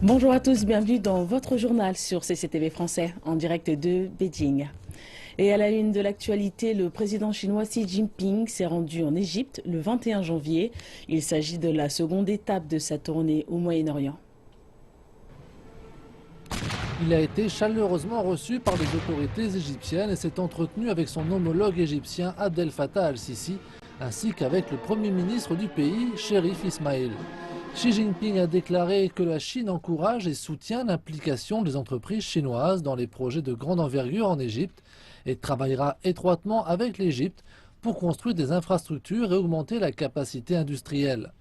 Bonjour à tous, bienvenue dans votre journal sur CCTV français en direct de Beijing. Et à la une de l'actualité, le président chinois Xi Jinping s'est rendu en Égypte le 21 janvier. Il s'agit de la seconde étape de sa tournée au Moyen-Orient. Il a été chaleureusement reçu par les autorités égyptiennes et s'est entretenu avec son homologue égyptien Abdel Fattah al-Sisi ainsi qu'avec le premier ministre du pays, Chérif Ismaïl. Xi Jinping a déclaré que la Chine encourage et soutient l'implication des entreprises chinoises dans les projets de grande envergure en Égypte et travaillera étroitement avec l'Égypte pour construire des infrastructures et augmenter la capacité industrielle.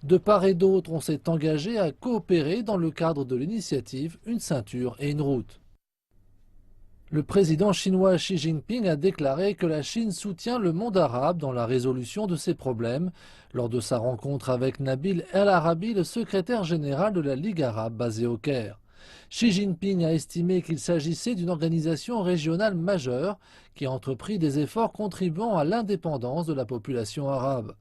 De part et d'autre, on s'est engagé à coopérer dans le cadre de l'initiative Une ceinture et une route. Le président chinois Xi Jinping a déclaré que la Chine soutient le monde arabe dans la résolution de ses problèmes lors de sa rencontre avec Nabil El Arabi, le secrétaire général de la Ligue arabe basée au Caire. Xi Jinping a estimé qu'il s'agissait d'une organisation régionale majeure qui a entrepris des efforts contribuant à l'indépendance de la population arabe.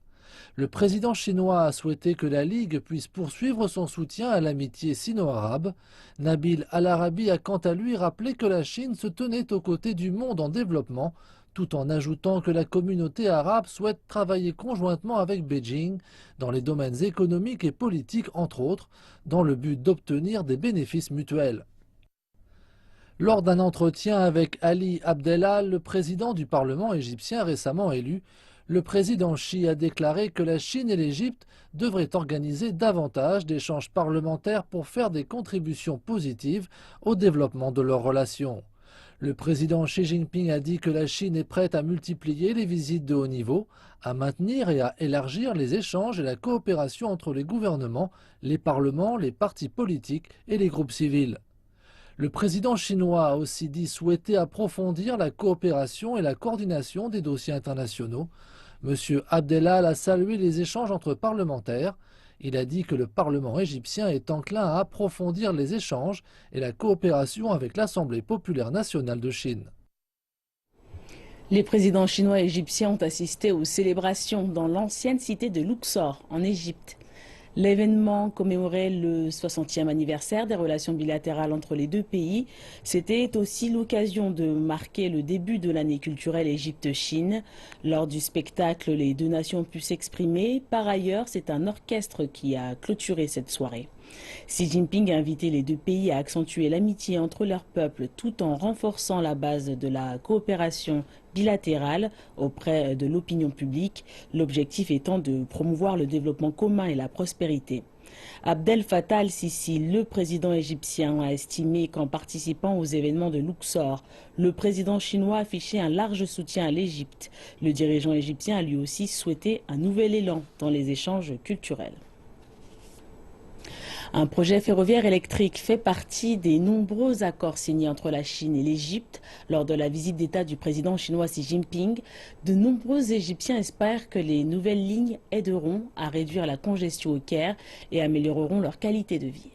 Le président chinois a souhaité que la Ligue puisse poursuivre son soutien à l'amitié sino-arabe. Nabil Al-Arabi a quant à lui rappelé que la Chine se tenait aux côtés du monde en développement, tout en ajoutant que la communauté arabe souhaite travailler conjointement avec Beijing dans les domaines économiques et politiques entre autres, dans le but d'obtenir des bénéfices mutuels. Lors d'un entretien avec Ali Abdellal, le président du Parlement égyptien récemment élu, le président Xi a déclaré que la Chine et l'Égypte devraient organiser davantage d'échanges parlementaires pour faire des contributions positives au développement de leurs relations. Le président Xi Jinping a dit que la Chine est prête à multiplier les visites de haut niveau, à maintenir et à élargir les échanges et la coopération entre les gouvernements, les parlements, les partis politiques et les groupes civils. Le président chinois a aussi dit souhaiter approfondir la coopération et la coordination des dossiers internationaux. M. Abdellal a salué les échanges entre parlementaires. Il a dit que le Parlement égyptien est enclin à approfondir les échanges et la coopération avec l'Assemblée populaire nationale de Chine. Les présidents chinois et égyptiens ont assisté aux célébrations dans l'ancienne cité de Luxor, en Égypte. L'événement commémorait le 60e anniversaire des relations bilatérales entre les deux pays. C'était aussi l'occasion de marquer le début de l'année culturelle Égypte-Chine. Lors du spectacle, les deux nations ont pu s'exprimer. Par ailleurs, c'est un orchestre qui a clôturé cette soirée. Xi Jinping a invité les deux pays à accentuer l'amitié entre leurs peuples tout en renforçant la base de la coopération bilatérale auprès de l'opinion publique, l'objectif étant de promouvoir le développement commun et la prospérité. Abdel Fattah al-Sisi, le président égyptien, a estimé qu'en participant aux événements de Luxor, le président chinois affichait un large soutien à l'Égypte. Le dirigeant égyptien a lui aussi souhaité un nouvel élan dans les échanges culturels. Un projet ferroviaire électrique fait partie des nombreux accords signés entre la Chine et l'Égypte. Lors de la visite d'État du président chinois Xi Jinping, de nombreux Égyptiens espèrent que les nouvelles lignes aideront à réduire la congestion au Caire et amélioreront leur qualité de vie.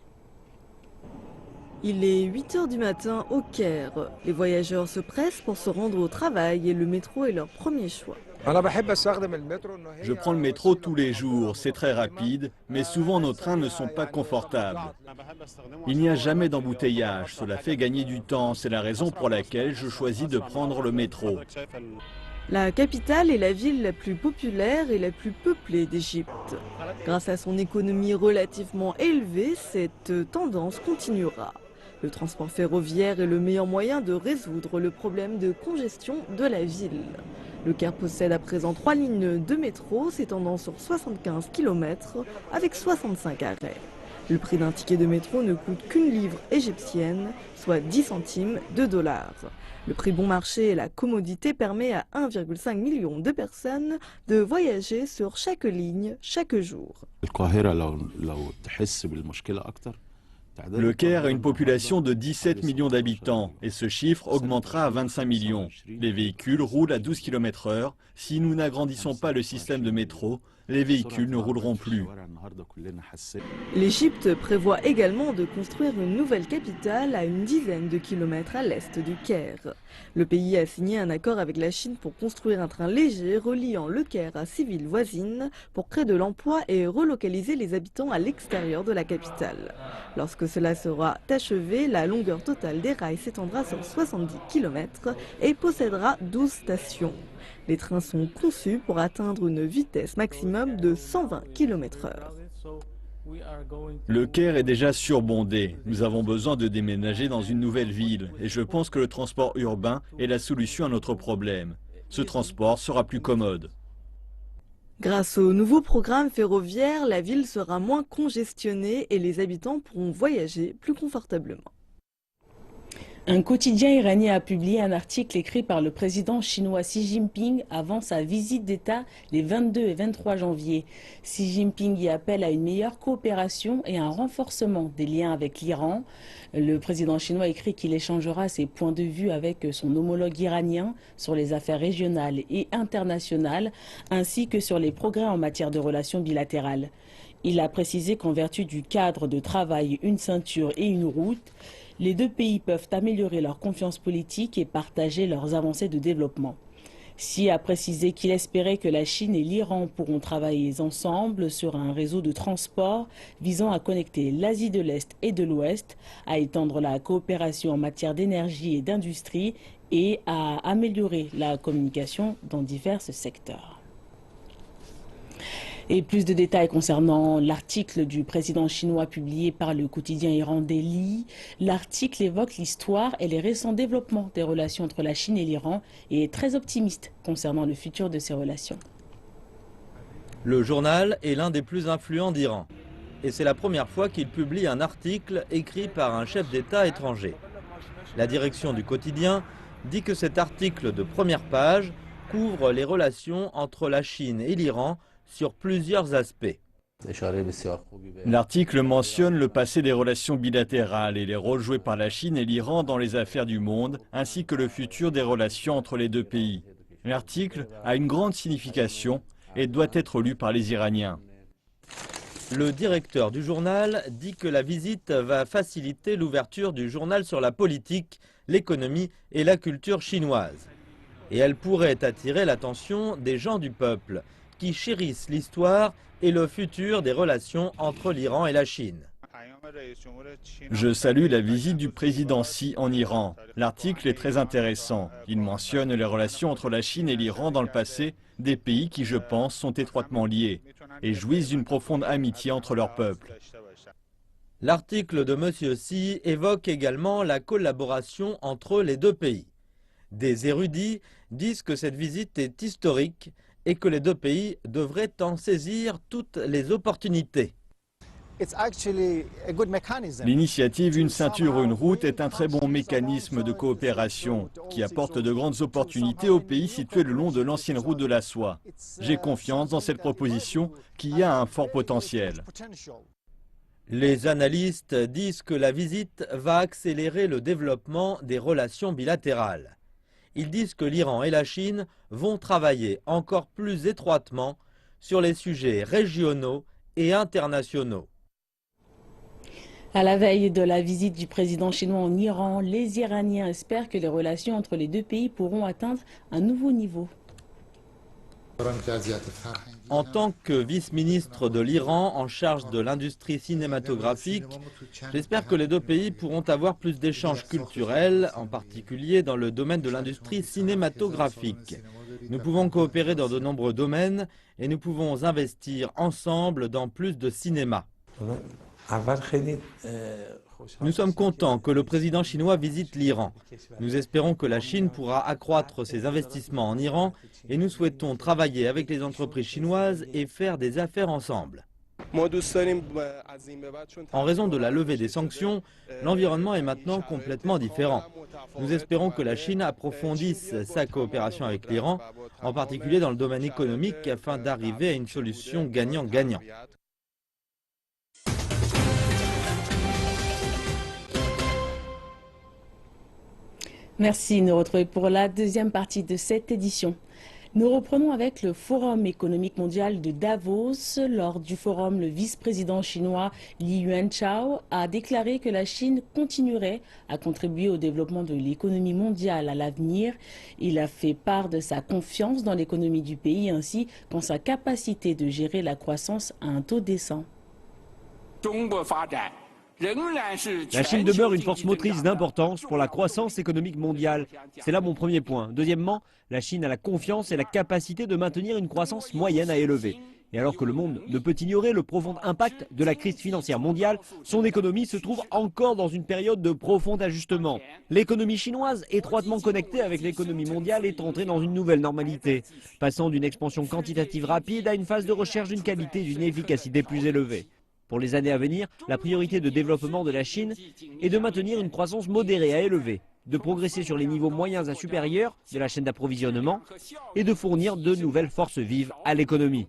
Il est 8 h du matin au Caire. Les voyageurs se pressent pour se rendre au travail et le métro est leur premier choix. Je prends le métro tous les jours, c'est très rapide, mais souvent nos trains ne sont pas confortables. Il n'y a jamais d'embouteillage, cela fait gagner du temps, c'est la raison pour laquelle je choisis de prendre le métro. La capitale est la ville la plus populaire et la plus peuplée d'Égypte. Grâce à son économie relativement élevée, cette tendance continuera. Le transport ferroviaire est le meilleur moyen de résoudre le problème de congestion de la ville. Le Caire possède à présent 3 lignes de métro s'étendant sur 75 km avec 65 arrêts. Le prix d'un ticket de métro ne coûte qu'une livre égyptienne, soit 10 centimes de dollars. Le prix bon marché et la commodité permet à 1,5 million de personnes de voyager sur chaque ligne chaque jour. Le Caire a une population de 17 millions d'habitants et ce chiffre augmentera à 25 millions. Les véhicules roulent à 12 km/h. Si nous n'agrandissons pas le système de métro, les véhicules ne rouleront plus. L'Égypte prévoit également de construire une nouvelle capitale à une dizaine de kilomètres à l'est du Caire. Le pays a signé un accord avec la Chine pour construire un train léger reliant le Caire à 6 villes voisines pour créer de l'emploi et relocaliser les habitants à l'extérieur de la capitale. Lorsque cela sera achevé, la longueur totale des rails s'étendra sur 70 km et possédera 12 stations. Les trains sont conçus pour atteindre une vitesse maximum de 120 km/h. Le Caire est déjà surbondé. Nous avons besoin de déménager dans une nouvelle ville et je pense que le transport urbain est la solution à notre problème. Ce transport sera plus commode. Grâce au nouveau programme ferroviaire, la ville sera moins congestionnée et les habitants pourront voyager plus confortablement. Un quotidien iranien a publié un article écrit par le président chinois Xi Jinping avant sa visite d'État les 22 et 23 janvier. Xi Jinping y appelle à une meilleure coopération et un renforcement des liens avec l'Iran. Le président chinois écrit qu'il échangera ses points de vue avec son homologue iranien sur les affaires régionales et internationales, ainsi que sur les progrès en matière de relations bilatérales. Il a précisé qu'en vertu du cadre de travail Une ceinture et une route, les deux pays peuvent améliorer leur confiance politique et partager leurs avancées de développement. Xi a précisé qu'il espérait que la Chine et l'Iran pourront travailler ensemble sur un réseau de transport visant à connecter l'Asie de l'Est et de l'Ouest, à étendre la coopération en matière d'énergie et d'industrie et à améliorer la communication dans divers secteurs. Et plus de détails concernant l'article du président chinois publié par le quotidien iran Daily. L'article évoque l'histoire et les récents développements des relations entre la Chine et l'Iran et est très optimiste concernant le futur de ces relations. Le journal est l'un des plus influents d'Iran. Et c'est la première fois qu'il publie un article écrit par un chef d'État étranger. La direction du quotidien dit que cet article de première page couvre les relations entre la Chine et l'Iran sur plusieurs aspects. L'article mentionne le passé des relations bilatérales et les rôles joués par la Chine et l'Iran dans les affaires du monde, ainsi que le futur des relations entre les deux pays. L'article a une grande signification et doit être lu par les Iraniens. Le directeur du journal dit que la visite va faciliter l'ouverture du journal sur la politique, l'économie et la culture chinoise. Et elle pourrait attirer l'attention des gens du peuple, qui chérissent l'histoire et le futur des relations entre l'Iran et la Chine. Je salue la visite du président Xi en Iran. L'article est très intéressant. Il mentionne les relations entre la Chine et l'Iran dans le passé, des pays qui, je pense, sont étroitement liés et jouissent d'une profonde amitié entre leurs peuples. L'article de M. Xi évoque également la collaboration entre les deux pays. Des érudits disent que cette visite est historique et que les deux pays devraient en saisir toutes les opportunités. L'initiative Une ceinture, une route est un très bon mécanisme de coopération qui apporte de grandes opportunités aux pays situés le long de l'ancienne route de la soie. J'ai confiance dans cette proposition qui a un fort potentiel. Les analystes disent que la visite va accélérer le développement des relations bilatérales. Ils disent que l'Iran et la Chine vont travailler encore plus étroitement sur les sujets régionaux et internationaux. À la veille de la visite du président chinois en Iran, les Iraniens espèrent que les relations entre les deux pays pourront atteindre un nouveau niveau. En tant que vice-ministre de l'Iran en charge de l'industrie cinématographique, j'espère que les deux pays pourront avoir plus d'échanges culturels, en particulier dans le domaine de l'industrie cinématographique. Nous pouvons coopérer dans de nombreux domaines et nous pouvons investir ensemble dans plus de cinéma. Nous sommes contents que le président chinois visite l'Iran. Nous espérons que la Chine pourra accroître ses investissements en Iran et nous souhaitons travailler avec les entreprises chinoises et faire des affaires ensemble. En raison de la levée des sanctions, l'environnement est maintenant complètement différent. Nous espérons que la Chine approfondisse sa coopération avec l'Iran, en particulier dans le domaine économique, afin d'arriver à une solution gagnant-gagnant. Merci de nous retrouver pour la deuxième partie de cette édition. Nous reprenons avec le Forum économique mondial de Davos. Lors du forum, le vice-président chinois Li Yuanchao a déclaré que la Chine continuerait à contribuer au développement de l'économie mondiale à l'avenir. Il a fait part de sa confiance dans l'économie du pays ainsi qu'en sa capacité de gérer la croissance à un taux décent. La Chine demeure une force motrice d'importance pour la croissance économique mondiale. C'est là mon premier point. Deuxièmement, la Chine a la confiance et la capacité de maintenir une croissance moyenne à élevée. Et alors que le monde ne peut ignorer le profond impact de la crise financière mondiale, son économie se trouve encore dans une période de profond ajustement. L'économie chinoise, étroitement connectée avec l'économie mondiale, est entrée dans une nouvelle normalité, passant d'une expansion quantitative rapide à une phase de recherche d'une qualité et d'une efficacité plus élevée. Pour les années à venir, la priorité de développement de la Chine est de maintenir une croissance modérée à élevée, de progresser sur les niveaux moyens à supérieurs de la chaîne d'approvisionnement et de fournir de nouvelles forces vives à l'économie.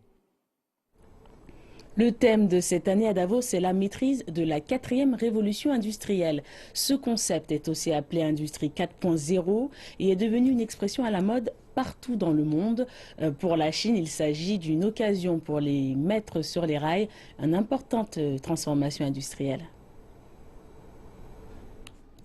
Le thème de cette année à Davos, c'est la maîtrise de la 4e révolution industrielle. Ce concept est aussi appelé Industrie 4.0 et est devenu une expression à la mode partout dans le monde. Pour la Chine, il s'agit d'une occasion pour les mettre sur les rails, une importante transformation industrielle.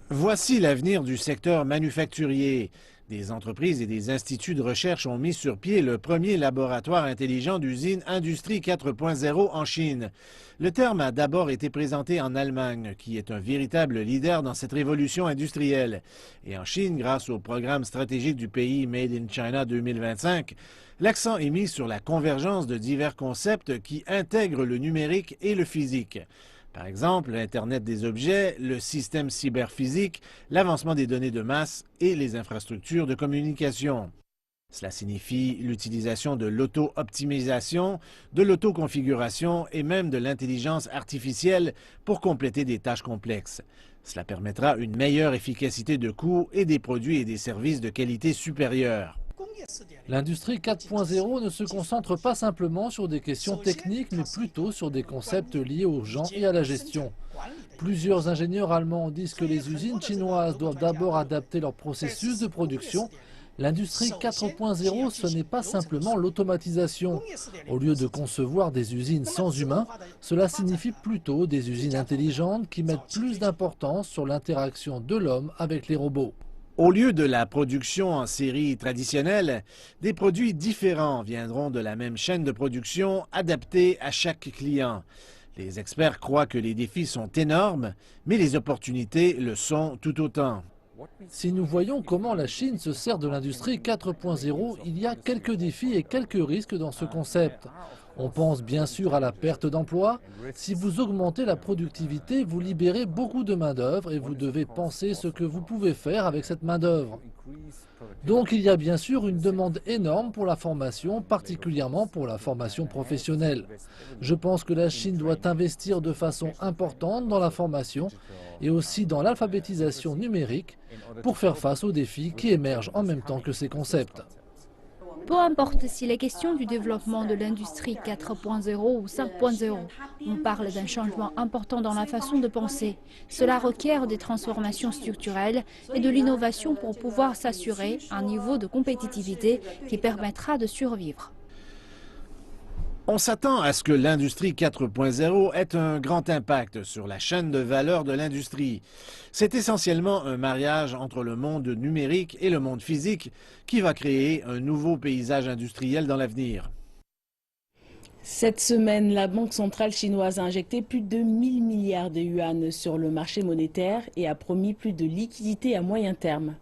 Voici l'avenir du secteur manufacturier. Des entreprises et des instituts de recherche ont mis sur pied le premier laboratoire intelligent d'usine Industrie 4.0 en Chine. Le terme a d'abord été présenté en Allemagne, qui est un véritable leader dans cette révolution industrielle. Et en Chine, grâce au programme stratégique du pays Made in China 2025, l'accent est mis sur la convergence de divers concepts qui intègrent le numérique et le physique. Par exemple, l'Internet des objets, le système cyberphysique, l'avancement des données de masse et les infrastructures de communication. Cela signifie l'utilisation de l'auto-optimisation, de l'autoconfiguration et même de l'intelligence artificielle pour compléter des tâches complexes. Cela permettra une meilleure efficacité de coûts et des produits et des services de qualité supérieure. L'industrie 4.0 ne se concentre pas simplement sur des questions techniques, mais plutôt sur des concepts liés aux gens et à la gestion. Plusieurs ingénieurs allemands disent que les usines chinoises doivent d'abord adapter leur processus de production. L'industrie 4.0, ce n'est pas simplement l'automatisation. Au lieu de concevoir des usines sans humains, cela signifie plutôt des usines intelligentes qui mettent plus d'importance sur l'interaction de l'homme avec les robots. Au lieu de la production en série traditionnelle, des produits différents viendront de la même chaîne de production adaptés à chaque client. Les experts croient que les défis sont énormes, mais les opportunités le sont tout autant. Si nous voyons comment la Chine se sert de l'industrie 4.0, il y a quelques défis et quelques risques dans ce concept. On pense bien sûr à la perte d'emploi. Si vous augmentez la productivité, vous libérez beaucoup de main-d'œuvre et vous devez penser ce que vous pouvez faire avec cette main-d'œuvre. Donc il y a bien sûr une demande énorme pour la formation, particulièrement pour la formation professionnelle. Je pense que la Chine doit investir de façon importante dans la formation et aussi dans l'alphabétisation numérique pour faire face aux défis qui émergent en même temps que ces concepts. Peu importe s'il est question du développement de l'industrie 4.0 ou 5.0, on parle d'un changement important dans la façon de penser. Cela requiert des transformations structurelles et de l'innovation pour pouvoir s'assurer un niveau de compétitivité qui permettra de survivre. On s'attend à ce que l'industrie 4.0 ait un grand impact sur la chaîne de valeur de l'industrie. C'est essentiellement un mariage entre le monde numérique et le monde physique qui va créer un nouveau paysage industriel dans l'avenir. Cette semaine, la Banque centrale chinoise a injecté plus de 1000 milliards de yuan sur le marché monétaire et a promis plus de liquidités à moyen terme.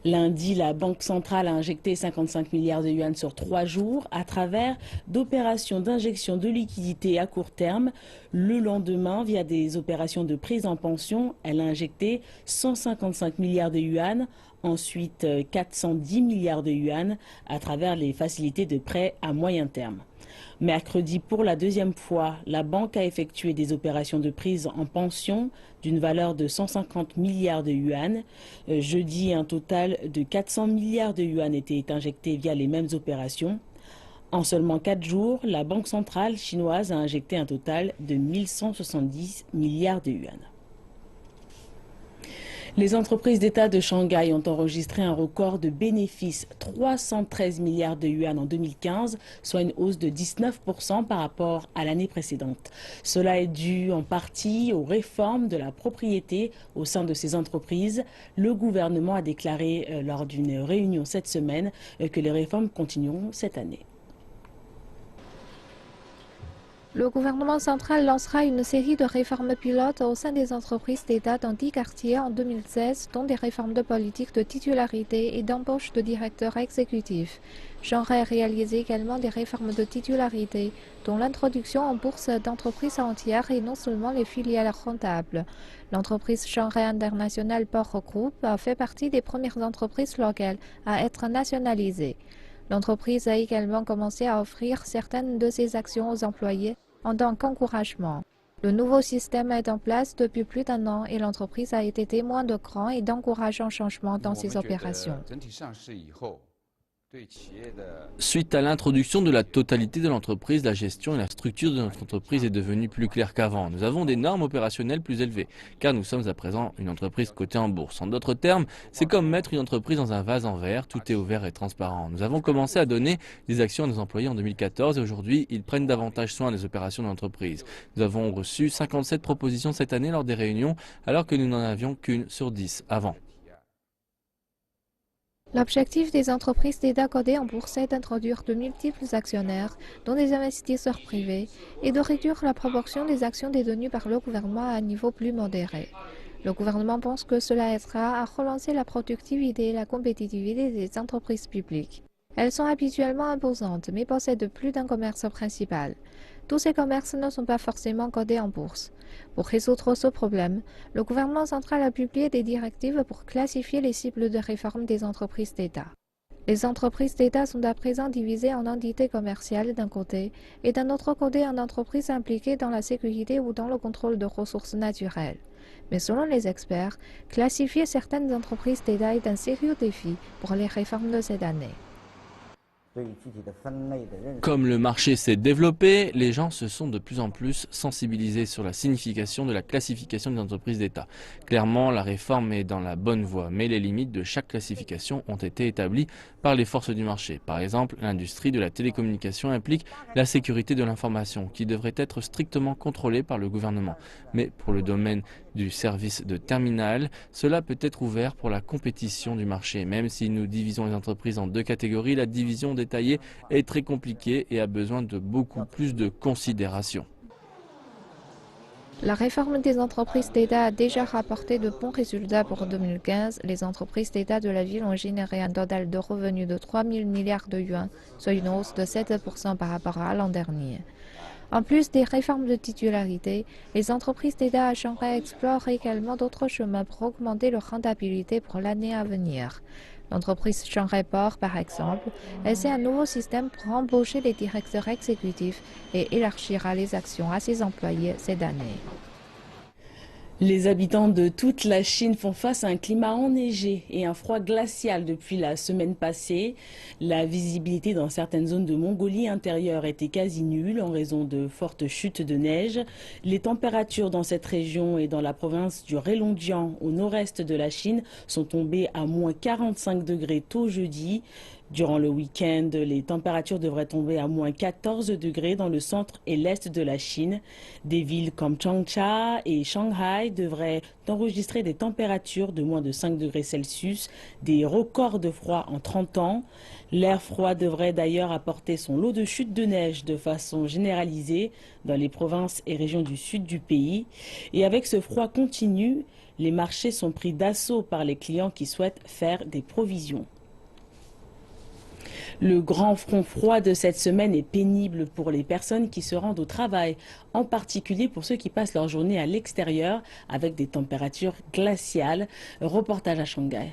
Lundi, la Banque centrale a injecté 55 milliards de yuan sur 3 jours à travers d'opérations d'injection de liquidités à court terme. Le lendemain, via des opérations de prise en pension, elle a injecté 155 milliards de yuan, ensuite 410 milliards de yuan à travers les facilités de prêt à moyen terme. Mercredi, pour la deuxième fois, la banque a effectué des opérations de prise en pension d'une valeur de 150 milliards de yuan. Jeudi, un total de 400 milliards de yuan était injecté via les mêmes opérations. En seulement 4 jours, la Banque centrale chinoise a injecté un total de 1170 milliards de yuan. Les entreprises d'État de Shanghai ont enregistré un record de bénéfices, 313 milliards de yuan en 2015, soit une hausse de 19% par rapport à l'année précédente. Cela est dû en partie aux réformes de la propriété au sein de ces entreprises. Le gouvernement a déclaré lors d'une réunion cette semaine que les réformes continueront cette année. Le gouvernement central lancera une série de réformes pilotes au sein des entreprises d'État dans 10 quartiers en 2016, dont des réformes de politique de titularité et d'embauche de directeurs exécutifs. Shanghai réalise également des réformes de titularité, dont l'introduction en bourse d'entreprises entières et non seulement les filiales rentables. L'entreprise Shanghai International Port Group a fait partie des premières entreprises locales à être nationalisées. L'entreprise a également commencé à offrir certaines de ses actions aux employés en tant qu'encouragement. Le nouveau système est en place depuis plus d'1 an et l'entreprise a été témoin de grands et d'encourageants changements dans ses opérations. Suite à l'introduction de la totalité de l'entreprise, la gestion et la structure de notre entreprise est devenue plus claire qu'avant. Nous avons des normes opérationnelles plus élevées, car nous sommes à présent une entreprise cotée en bourse. En d'autres termes, c'est comme mettre une entreprise dans un vase en verre, tout est ouvert et transparent. Nous avons commencé à donner des actions à nos employés en 2014 et aujourd'hui, ils prennent davantage soin des opérations de l'entreprise. Nous avons reçu 57 propositions cette année lors des réunions, alors que nous n'en avions qu'une sur 10 avant. L'objectif des entreprises d'État cotées en bourse est d'introduire de multiples actionnaires, dont des investisseurs privés, et de réduire la proportion des actions détenues par le gouvernement à un niveau plus modéré. Le gouvernement pense que cela aidera à relancer la productivité et la compétitivité des entreprises publiques. Elles sont habituellement imposantes, mais possèdent plus d'un commerce principal. Tous ces commerces ne sont pas forcément cotés en bourse. Pour résoudre ce problème, le gouvernement central a publié des directives pour classifier les cibles de réforme des entreprises d'État. Les entreprises d'État sont à présent divisées en entités commerciales d'un côté et d'un autre côté en entreprises impliquées dans la sécurité ou dans le contrôle de ressources naturelles. Mais selon les experts, classifier certaines entreprises d'État est un sérieux défi pour les réformes de cette année. Comme le marché s'est développé, les gens se sont de plus en plus sensibilisés sur la signification de la classification des entreprises d'État. Clairement, la réforme est dans la bonne voie, mais les limites de chaque classification ont été établies par les forces du marché. Par exemple, l'industrie de la télécommunication implique la sécurité de l'information, qui devrait être strictement contrôlée par le gouvernement. Mais pour le domaine du service de terminal, cela peut être ouvert pour la compétition du marché. Même si nous divisons les entreprises en 2 catégories, la division détaillée est très compliquée et a besoin de beaucoup plus de considération. La réforme des entreprises d'État a déjà rapporté de bons résultats pour 2015. Les entreprises d'État de la ville ont généré un total de revenus de 3 000 milliards de yuan, soit une hausse de 7% par rapport à l'an dernier. En plus des réformes de titularité, les entreprises d'État à Shanghai explorent également d'autres chemins pour augmenter leur rentabilité pour l'année à venir. L'entreprise Shanghai Port, par exemple, essaie un nouveau système pour embaucher les directeurs exécutifs et élargira les actions à ses employés cette année. Les habitants de toute la Chine font face à un climat enneigé et un froid glacial depuis la semaine passée. La visibilité dans certaines zones de Mongolie intérieure était quasi nulle en raison de fortes chutes de neige. Les températures dans cette région et dans la province du Heilongjiang au nord-est de la Chine sont tombées à moins 45 degrés tôt jeudi. Durant le week-end, les températures devraient tomber à moins 14 degrés dans le centre et l'est de la Chine. Des villes comme Changsha et Shanghai devraient enregistrer des températures de moins de 5 degrés Celsius, des records de froid en 30 ans. L'air froid devrait d'ailleurs apporter son lot de chutes de neige de façon généralisée dans les provinces et régions du sud du pays. Et avec ce froid continu, les marchés sont pris d'assaut par les clients qui souhaitent faire des provisions. Le grand front froid de cette semaine est pénible pour les personnes qui se rendent au travail, en particulier pour ceux qui passent leur journée à l'extérieur avec des températures glaciales. Reportage à Shanghai.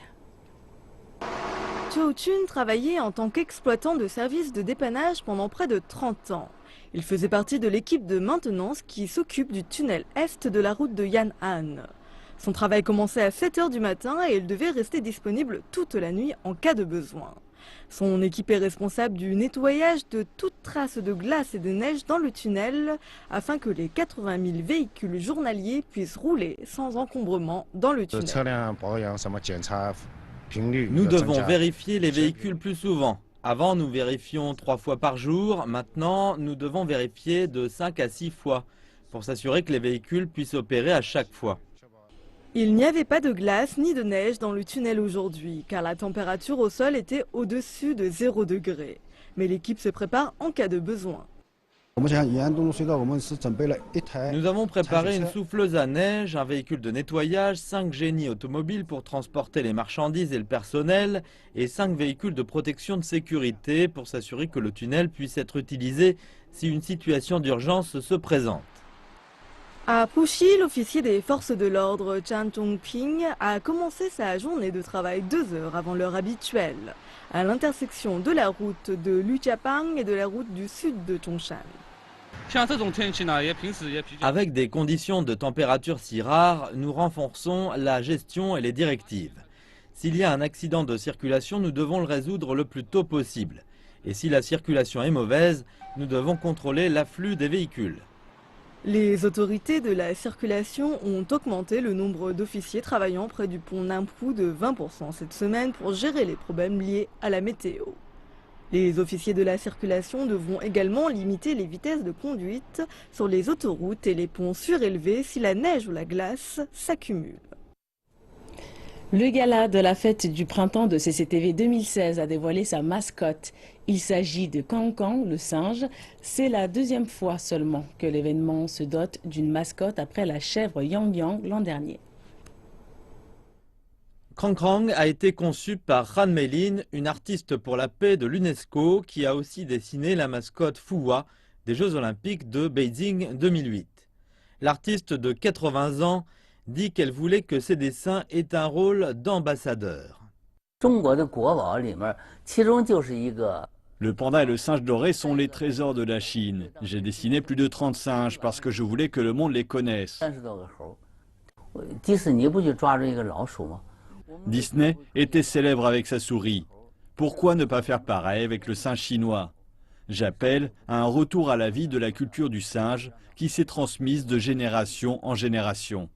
Zhou Chun travaillait en tant qu'exploitant de services de dépannage pendant près de 30 ans. Il faisait partie de l'équipe de maintenance qui s'occupe du tunnel est de la route de Yan'an. Son travail commençait à 7 h du matin et il devait rester disponible toute la nuit en cas de besoin. Son équipe est responsable du nettoyage de toute trace de glace et de neige dans le tunnel afin que les 80 000 véhicules journaliers puissent rouler sans encombrement dans le tunnel. Nous devons vérifier les véhicules plus souvent. Avant, nous vérifions 3 fois par jour. Maintenant, nous devons vérifier de 5 à 6 fois pour s'assurer que les véhicules puissent opérer à chaque fois. Il n'y avait pas de glace ni de neige dans le tunnel aujourd'hui, car la température au sol était au-dessus de 0 degré. Mais l'équipe se prépare en cas de besoin. Nous avons préparé une souffleuse à neige, un véhicule de nettoyage, 5 génies automobiles pour transporter les marchandises et le personnel et 5 véhicules de protection de sécurité pour s'assurer que le tunnel puisse être utilisé si une situation d'urgence se présente. À Puxi, l'officier des forces de l'ordre Chan Chongping a commencé sa journée de travail 2 heures avant l'heure habituelle, à l'intersection de la route de Lujiapang et de la route du sud de Zhongshan. Avec des conditions de température si rares, nous renforçons la gestion et les directives. S'il y a un accident de circulation, nous devons le résoudre le plus tôt possible. Et si la circulation est mauvaise, nous devons contrôler l'afflux des véhicules. Les autorités de la circulation ont augmenté le nombre d'officiers travaillant près du pont Ningpu de 20% cette semaine pour gérer les problèmes liés à la météo. Les officiers de la circulation devront également limiter les vitesses de conduite sur les autoroutes et les ponts surélevés si la neige ou la glace s'accumulent. Le gala de la fête du printemps de CCTV 2016 a dévoilé sa mascotte. Il s'agit de Cancan, le singe. C'est la 2e fois seulement que l'événement se dote d'une mascotte après la chèvre Yang Yang l'an dernier. Krang a été conçu par Han Meilin, une artiste pour la paix de l'UNESCO qui a aussi dessiné la mascotte Fuwa des Jeux Olympiques de Beijing 2008. L'artiste de 80 ans dit qu'elle voulait que ses dessins aient un rôle d'ambassadeur. Le panda et le singe doré sont les trésors de la Chine. J'ai dessiné plus de 30 singes parce que je voulais que le monde les connaisse. Disney était célèbre avec sa souris. Pourquoi ne pas faire pareil avec le singe chinois? J'appelle à un retour à la vie de la culture du singe qui s'est transmise de génération en génération.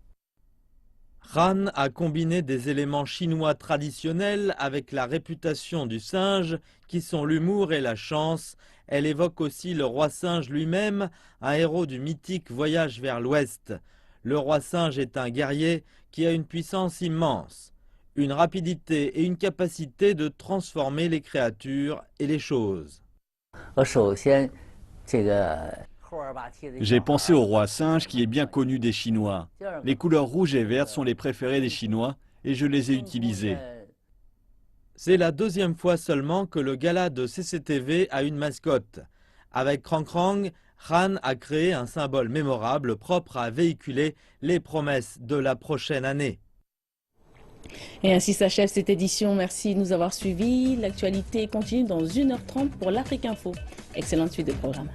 Han a combiné des éléments chinois traditionnels avec la réputation du singe qui sont l'humour et la chance. Elle évoque aussi le roi singe lui-même, un héros du mythique voyage vers l'ouest. Le roi singe est un guerrier qui a une puissance immense, une rapidité et une capacité de transformer les créatures et les choses. J'ai pensé au roi singe qui est bien connu des Chinois. Les couleurs rouges et vertes sont les préférées des Chinois et je les ai utilisées. C'est la 2e fois seulement que le gala de CCTV a une mascotte. Avec Krang, Han a créé un symbole mémorable propre à véhiculer les promesses de la prochaine année. Et ainsi s'achève cette édition. Merci de nous avoir suivis. L'actualité continue dans 1h30 pour l'Afrique Info. Excellente suite de programme.